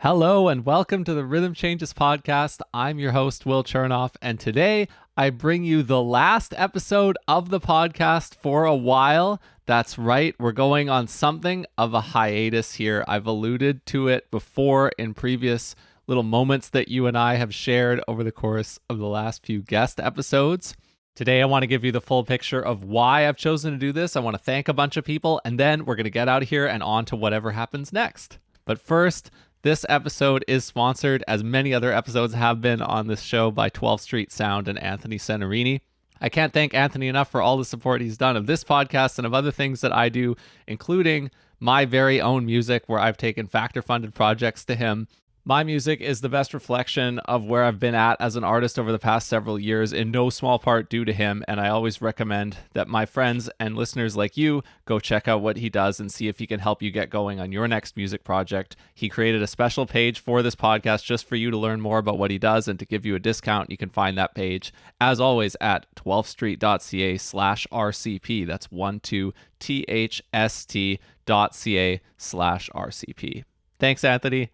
Hello and welcome to the Rhythm Changes podcast. I'm your host, Will Chernoff, and today I bring you the last episode of the podcast for a while. That's right, we're going on something of a hiatus here. I've alluded to it before in previous little moments that you and I have shared over the course of the last few guest episodes. Today, I want to give you the full picture of why I've chosen to do this. I want to thank a bunch of people, and then we're going to get out of here and on to whatever happens next. But first, this episode is sponsored, as many other episodes have been on this show, by 12th Street Sound and Anthony Senarini. I can't thank Anthony enough for all the support he's done of this podcast and of other things that I do, including my very own music, where I've taken factor-funded projects to him. My music is the best reflection of where I've been at as an artist over the past several years, in no small part due to him, and I always recommend that my friends and listeners like you go check out what he does and see if he can help you get going on your next music project. He created a special page for this podcast just for you to learn more about what he does and to give you a discount. You can find that page, as always, at 12thstreet.ca/RCP. That's 12thst.ca/RCP. Thanks, Anthony.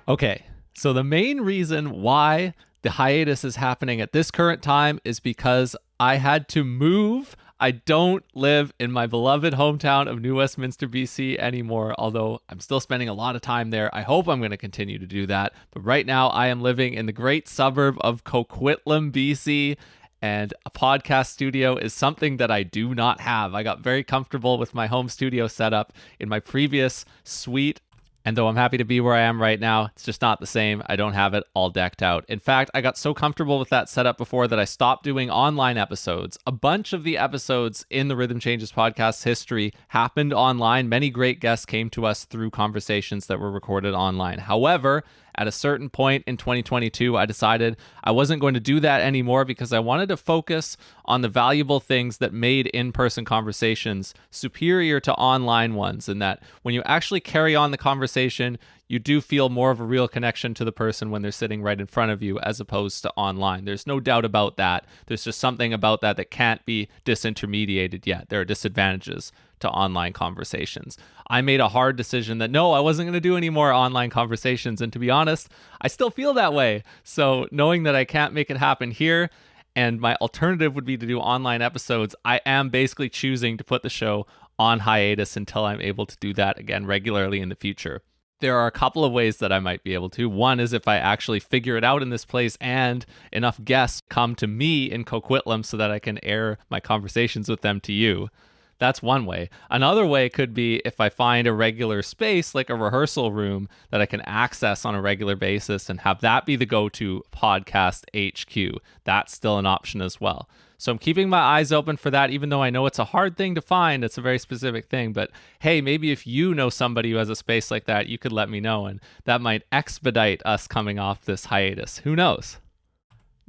Okay, so the main reason why the hiatus is happening at this current time is because I had to move. I don't live in my beloved hometown of New Westminster, BC anymore, although I'm still spending a lot of time there. I hope I'm going to continue to do that. But right now I am living in the great suburb of Coquitlam, BC, and a podcast studio is something that I do not have. I got very comfortable with my home studio setup in my previous suite. And though I'm happy to be where I am right now, it's just not the same. I don't have it all decked out. In fact, I got so comfortable with that setup before that I stopped doing online episodes. A bunch of the episodes in the Rhythm Changes podcast history happened online. Many great guests came to us through conversations that were recorded online. However, at a certain point in 2022, I decided I wasn't going to do that anymore because I wanted to focus on the valuable things that made in-person conversations superior to online ones, and that when you actually carry on the conversation, you do feel more of a real connection to the person when they're sitting right in front of you as opposed to online. There's no doubt about that. There's just something about that that can't be disintermediated yet. There are disadvantages to online conversations. I made a hard decision that no, I wasn't going to do any more online conversations. And to be honest, I still feel that way. So knowing that I can't make it happen here and my alternative would be to do online episodes, I am basically choosing to put the show on hiatus until I'm able to do that again regularly in the future. There are a couple of ways that I might be able to. One is if I actually figure it out in this place and enough guests come to me in Coquitlam so that I can air my conversations with them to you. That's one way. Another way could be if I find a regular space, like a rehearsal room, that I can access on a regular basis and have that be the go-to podcast HQ. That's still an option as well. So I'm keeping my eyes open for that, even though I know it's a hard thing to find. It's a very specific thing. But hey, maybe if you know somebody who has a space like that, you could let me know. And that might expedite us coming off this hiatus. Who knows?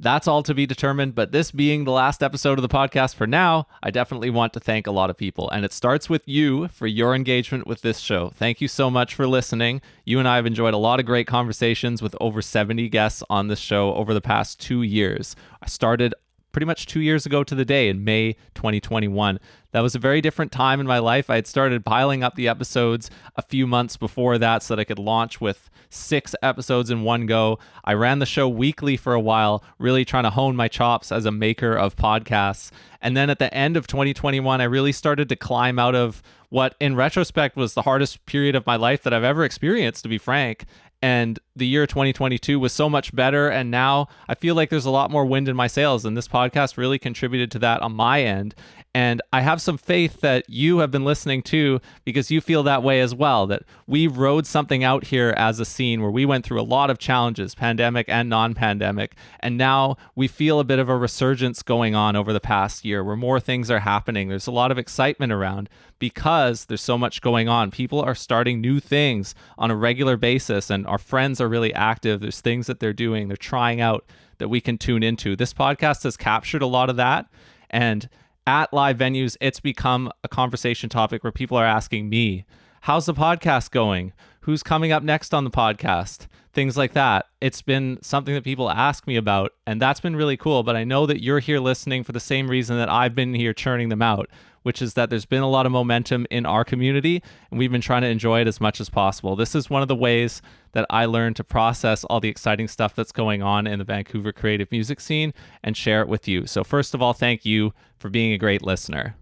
That's all to be determined, but this being the last episode of the podcast for now, I definitely want to thank a lot of people, and it starts with you for your engagement with this show. Thank you so much for listening. You and I have enjoyed a lot of great conversations with over 70 guests on this show over the past 2 years. I started pretty much 2 years ago to the day in May 2021. That was a very different time in my life. I had started piling up the episodes a few months before that so that I could launch with 6 episodes in one go. I ran the show weekly for a while, really trying to hone my chops as a maker of podcasts. And then at the end of 2021, I really started to climb out of what in retrospect was the hardest period of my life that I've ever experienced, to be frank. And the year 2022 was so much better. And now I feel like there's a lot more wind in my sails. And this podcast really contributed to that on my end. And I have some faith that you have been listening to because you feel that way as well, that we rode something out here as a scene where we went through a lot of challenges, pandemic and non-pandemic. And now we feel a bit of a resurgence going on over the past year where more things are happening. There's a lot of excitement around because there's so much going on. People are starting new things on a regular basis, and our friends are really active. There's things that they're doing, they're trying out that we can tune into. This podcast has captured a lot of that. And at live venues, it's become a conversation topic where people are asking me, how's the podcast going? Who's coming up next on the podcast? Things like that. It's been something that people ask me about, and that's been really cool. But I know that you're here listening for the same reason that I've been here churning them out, which is that there's been a lot of momentum in our community, and we've been trying to enjoy it as much as possible. This is one of the ways that I learned to process all the exciting stuff that's going on in the Vancouver creative music scene and share it with you. So first of all, thank you for being a great listener.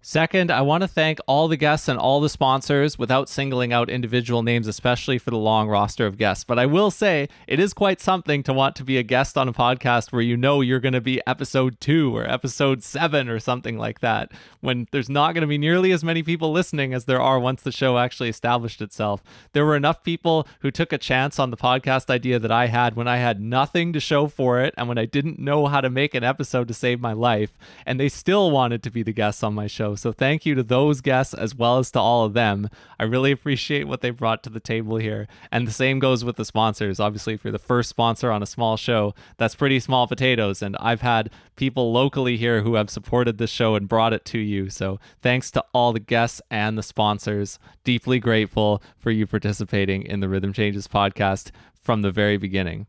Second, I want to thank all the guests and all the sponsors without singling out individual names, especially for the long roster of guests. But I will say it is quite something to want to be a guest on a podcast where you know you're going to be episode 2 or episode 7 or something like that, when there's not going to be nearly as many people listening as there are once the show actually established itself. There were enough people who took a chance on the podcast idea that I had when I had nothing to show for it and when I didn't know how to make an episode to save my life, and they still wanted to be the guests on my show. So thank you to those guests as well as to all of them. I really appreciate what they brought to the table here. And the same goes with the sponsors. Obviously, if you're the first sponsor on a small show, that's pretty small potatoes. And I've had people locally here who have supported this show and brought it to you. So thanks to all the guests and the sponsors. Deeply grateful for you participating in the Rhythm Changes podcast from the very beginning.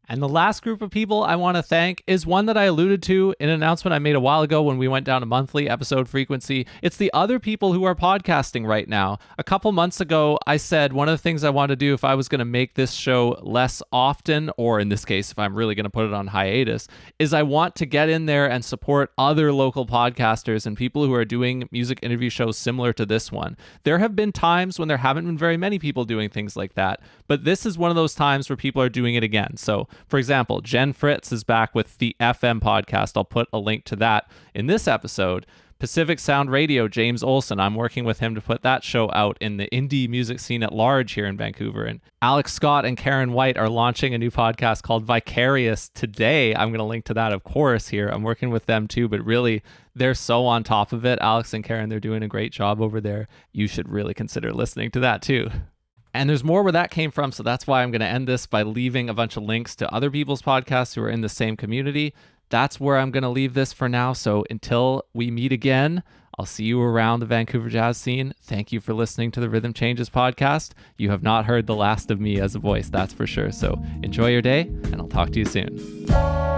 And the last group of people I want to thank is one that I alluded to in an announcement I made a while ago when we went down to monthly episode frequency. It's the other people who are podcasting right now. A couple months ago, I said one of the things I wanted to do if I was going to make this show less often, or in this case, if I'm really going to put it on hiatus, is I want to get in there and support other local podcasters and people who are doing music interview shows similar to this one. There have been times when there haven't been very many people doing things like that, but this is one of those times where people are doing it again. So for example, Jen Fritz is back with the FM podcast. I'll put a link to that in this episode. Pacific Sound Radio, James Olson, I'm working with him to put that show out in the indie music scene at large here in Vancouver. And Alex Scott and Karen White are launching a new podcast called Vicarious today. I'm going to link to that, of course, here. I'm working with them too, but really, they're so on top of it. Alex and Karen, they're doing a great job over there. You should really consider listening to that too. And there's more where that came from, so that's why I'm going to end this by leaving a bunch of links to other people's podcasts who are in the same community. That's where I'm going to leave this for now. So until we meet again, I'll see you around the Vancouver jazz scene. Thank you for listening to the Rhythm Changes podcast. You have not heard the last of me as a voice, that's for sure. So enjoy your day, and I'll talk to you soon.